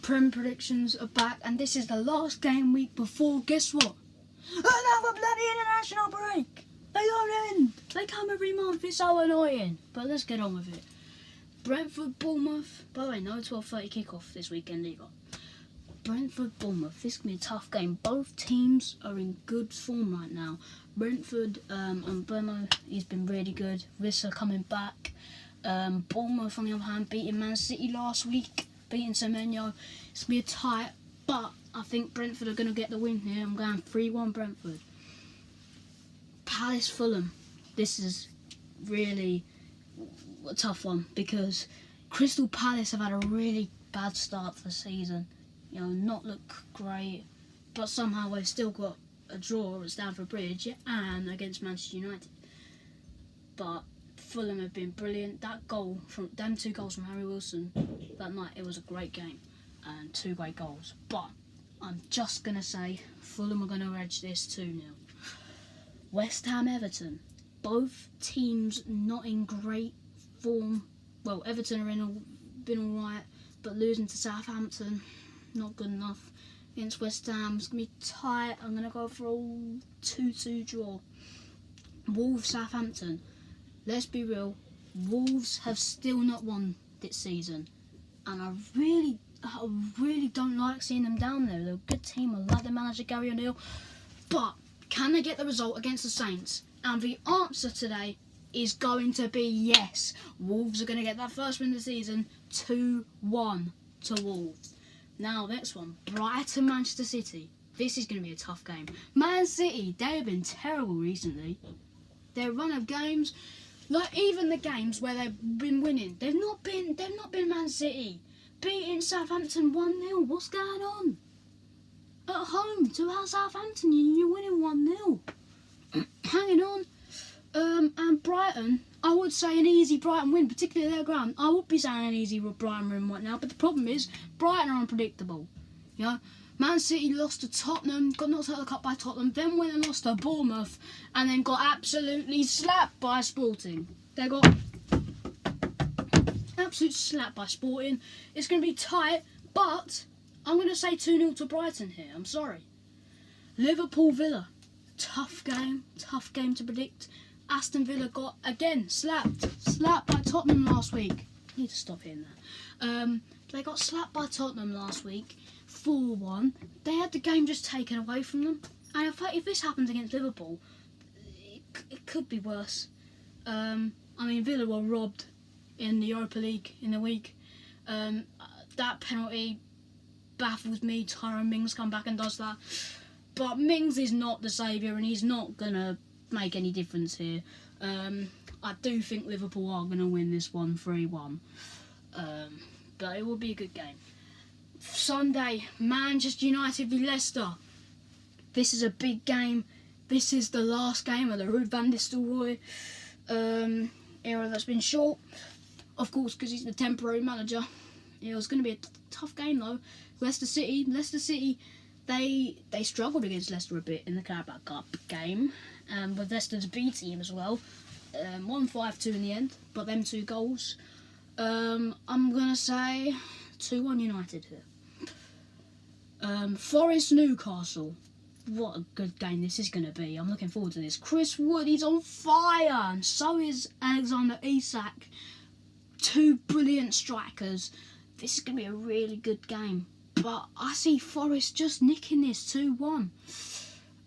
Prem predictions are back, and this is the last game week before, guess what? Another bloody international break! They don't end! They come every month, it's so annoying. But let's get on with it. Brentford, Bournemouth. By the way, no 12:30 kickoff this weekend either. Brentford, Bournemouth. This can be a tough game. Both teams are in good form right now. Brentford, on Burmo, he's been really good. Rissa coming back. Bournemouth, on the other hand, beating Man City last week. Beating Semenyo. It's going to be a tight, but I think Brentford are going to get the win here. I'm going 3-1 Brentford. Palace, Fulham. This is really a tough one because Crystal Palace have had a really bad start for the season. You know, not look great, but somehow they've still got a draw at Stamford Bridge and against Manchester United. But Fulham have been brilliant. That goal from them, 2 goals from Harry Wilson that night, it was a great game and 2 great goals. But I'm just gonna say Fulham are gonna edge this 2-0. West Ham, Everton. Both teams not in great form. Well, Everton are been alright, but losing to Southampton, not good enough. Against West Ham, it's going to be tight. I'm going to go for a 2-2 draw. Wolves, Southampton. Let's be real, Wolves have still not won this season. And I really don't like seeing them down there. They're a good team. I like their manager, Gary O'Neill. But can they get the result against the Saints? And the answer today is going to be yes. Wolves are going to get that first win of the season, 2-1 to Wolves. Now, next one, Brighton, Manchester City. This is going to be a tough game. Man City, they have been terrible recently. Their run of games, like even the games where they've been winning, they've not been Man City. Beating Southampton 1-0. What's going on? At home to Southampton, you're winning 1-0. Hanging on. And Brighton, I would say an easy Brighton win, particularly their ground. I would be saying an easy Brighton win right now, but the problem is Brighton are unpredictable. You know, Man City lost to Tottenham, got knocked out of the cup by Tottenham, then went and lost to Bournemouth, and then got absolutely slapped by Sporting. They got absolute slapped by Sporting. It's going to be tight, but I'm going to say 2-0 to Brighton here. I'm sorry. Liverpool, Villa. Tough game to predict. Aston Villa got, again, slapped by Tottenham last week. Need to stop hearing that. They got slapped by Tottenham last week, 4-1. They had the game just taken away from them. And if this happens against Liverpool, it could be worse. I mean, Villa were robbed in the Europa League in the week. That penalty baffles me. Tyrone Mings come back and does that. But Mings is not the saviour and he's not going to make any difference here. I do think Liverpool are going to win this one 3-1. But it will be a good game. Sunday, Manchester United v Leicester. This is a big game. This is the last game of the Ruud van Nistelrooy era that's been short. Of course, because he's the temporary manager. It was going to be a tough game though. Leicester City, they struggled against Leicester a bit in the Carabao Cup game. With Leicester's B team as well. 1-5-2 in the end, but them 2 goals. I'm going to say 2-1 United here. Forest, Newcastle. What a good game this is going to be. I'm looking forward to this. Chris Wood, he's on fire, and so is Alexander Isak. 2 brilliant strikers. This is going to be a really good game. But I see Forest just nicking this 2-1.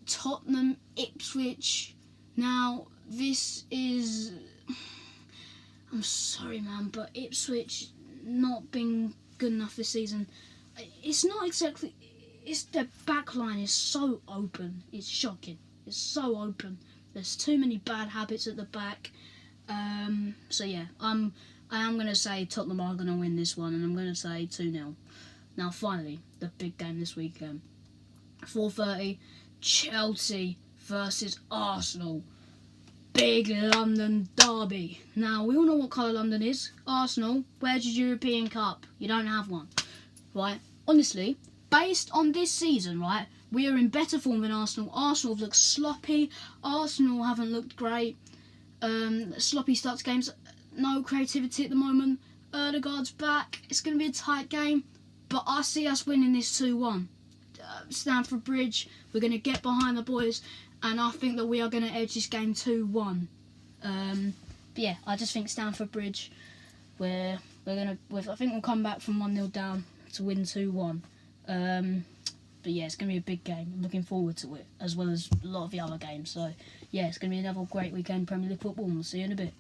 Tottenham, Ipswich. Now, this is... I'm sorry, man, but Ipswich not been good enough this season. It's not exactly... The back line is so open. It's shocking. It's so open. There's too many bad habits at the back. So, yeah, I am going to say Tottenham are going to win this one, and I'm going to say 2-0. Now, finally, the big game this weekend. 4:30, Chelsea versus Arsenal. Big London derby. Now, we all know what colour London is. Arsenal, where's your European Cup? You don't have one. Right? Honestly, based on this season, right, we are in better form than Arsenal. Arsenal have looked sloppy. Arsenal haven't looked great. Sloppy starts games. No creativity at the moment. Erdegaard's back. It's going to be a tight game. But I see us winning this 2-1. Stamford Bridge, we're going to get behind the boys, and I think that we are going to edge this game 2-1. But yeah, I just think Stamford Bridge, I think we'll come back from 1-0 down to win 2-1. But yeah, it's going to be a big game. I'm looking forward to it, as well as a lot of the other games. So yeah, it's going to be another great weekend Premier League football, and we'll see you in a bit.